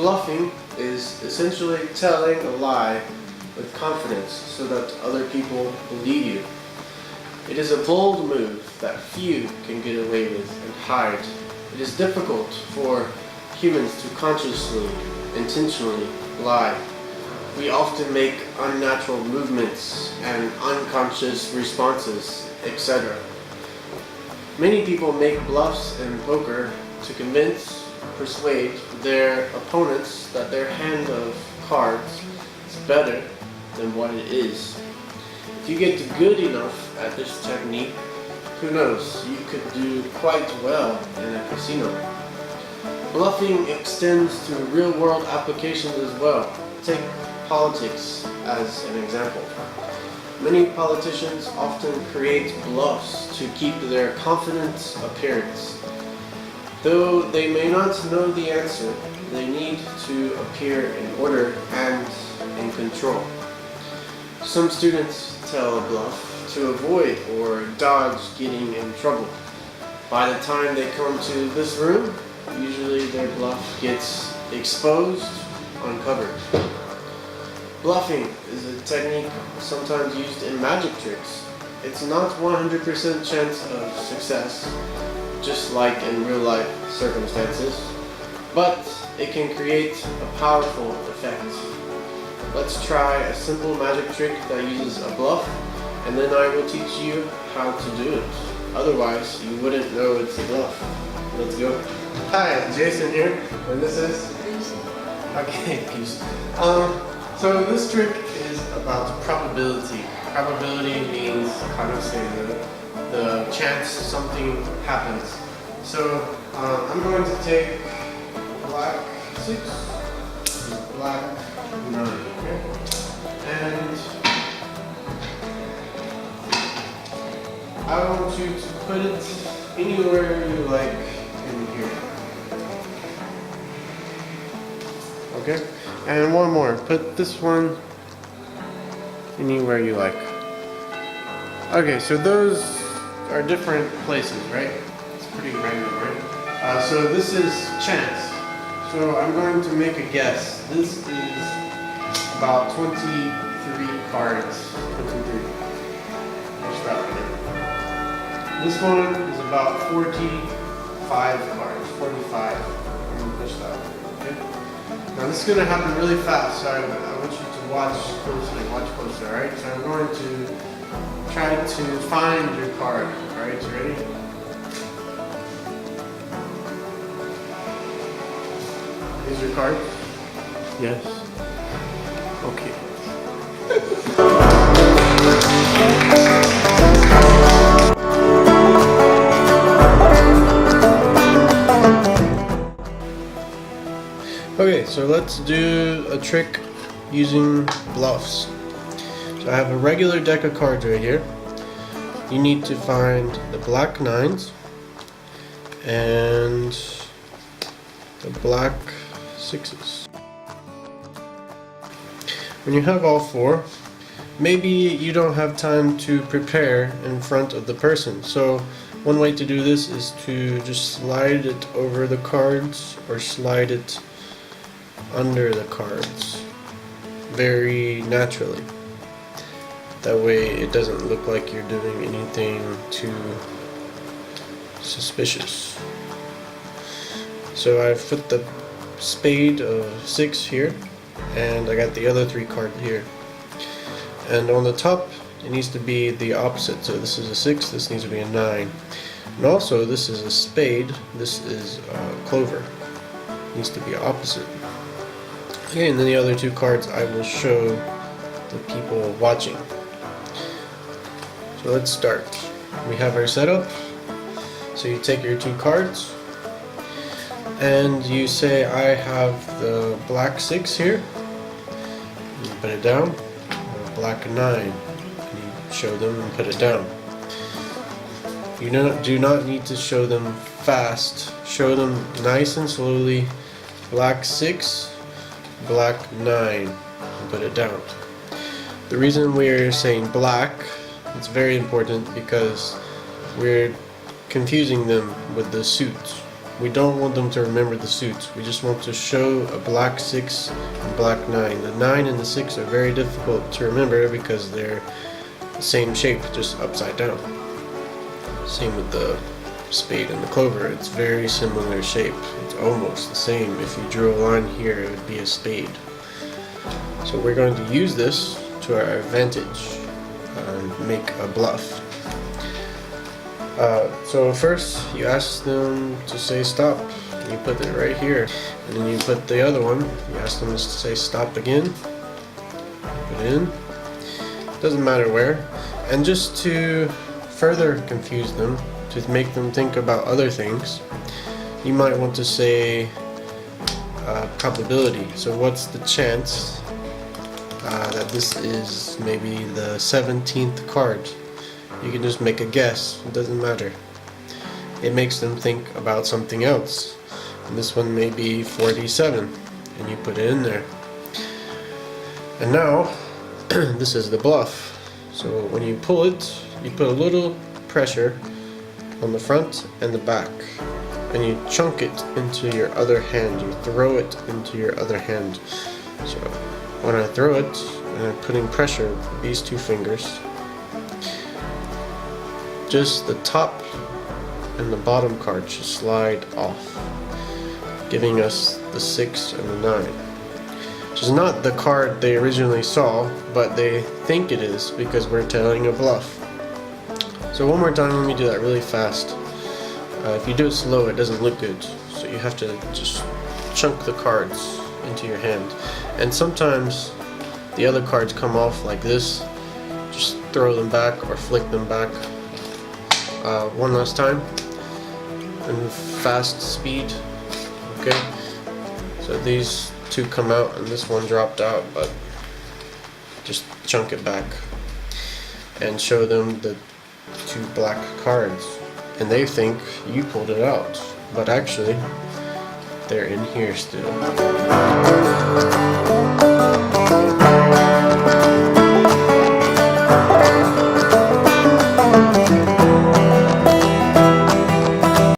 Bluffing is essentially telling a lie with confidence so that other people believe you. It is a bold move that few can get away with and hide. It is difficult for humans to consciously, intentionally lie. We often make unnatural movements and unconscious responses, etc. Many people make bluffs in poker to convince, persuade their opponents that their hand of cards is better than what it is. If you get good enough at this technique, who knows, you could do quite well in a casino. Bluffing extends to real-world applications as well. Take politics as an example. Many politicians often create bluffs to keep their confident appearance. Though they may not know the answer, they need to appear in order and in control. Some students tell a bluff to avoid or dodge getting in trouble. By the time they come to this room, usually their bluff gets exposed, uncovered. Bluffing is a technique sometimes used in magic tricks. It's not 100% chance of success, just like in real life circumstances, but it can create a powerful effect. Let's try a simple magic trick that uses a bluff, and then I will teach you how to do it. Otherwise, you wouldn't know it's a bluff. Let's go. Hi, Jason here, and this is? Okay, peace. So this trick is about probability. Probability means, how do I say, the chance something happens. So I'm going to take black 6, black 9, okay? And I want you to put it anywhere you like in here. Okay? And one more. Put this one anywhere you like. Okay, so those are different places, right? It's pretty random, right? So this is chance. So I'm going to make a guess. This is about 23 cards. 23. Push that one in. This one is about 45 cards. 45. I'm going to push that one. Okay? Now this is going to happen really fast, so I want you to watch closely, alright? So I'm going to try to find your card, alright? You ready? Is your card? Yes. Okay. Okay, so let's do a trick using bluffs. So I have a regular deck of cards right here. You need to find the black 9s and the black 6s. When you have all 4, maybe you don't have time to prepare in front of the person. So one way to do this is to just slide it over the cards or slide it under the cards very naturally. That way it doesn't look like you're doing anything too suspicious. So I've put the spade of 6 here, and I got the other 3 cards here. And on the top it needs to be the opposite. So this is a 6, this needs to be a 9. And also this is a spade, this is a clover. It needs to be opposite. Okay, and then the other 2 cards I will show the people watching. So let's start. We have our setup. So you take your 2 cards and you say, I have the black 6 here. You put it down. Or black 9. And you show them and put it down. You do not need to show them fast. Show them nice and slowly. Black 6. Black 9, and put it down. The reason we're saying black, it's very important because we're confusing them with the suits. We don't want them to remember the suits. We just want to show a black 6 and black 9. The 9 and the 6 are very difficult to remember because they're the same shape, just upside down. Same with the spade and the clover. It's very similar shape. It's almost the same. If you drew a line here, it would be a spade. So we're going to use this to our advantage and make a bluff. So first you ask them to say stop. You put it right here, and then you put the other one. You ask them to say stop again. Put it in. Doesn't matter where. And just to further confuse them, to make them think about other things, you might want to say probability. So what's the chance that this is maybe the 17th card? You can just make a guess. It doesn't matter. It makes them think about something else. And this one may be 47, and you put it in there. And now this is the bluff. So when you pull it, you put a little pressure on the front and the back, and you chunk it into your other hand. You throw it into your other hand. So when I throw it, and I'm putting pressure with these two fingers, just the top and the bottom card should slide off, giving us the 6 and the 9. Which is not the card they originally saw, but they think it is because we're telling a bluff. So one more time, let me do that really fast. If you do it slow, it doesn't look good. So you have to just chunk the cards into your hand. And sometimes the other cards come off like this. Just throw them back or flick them back. One last time. And fast speed. Okay. So these two come out and this one dropped out, but just chunk it back and show them the two black cards, and they think you pulled it out, but actually they're in here still.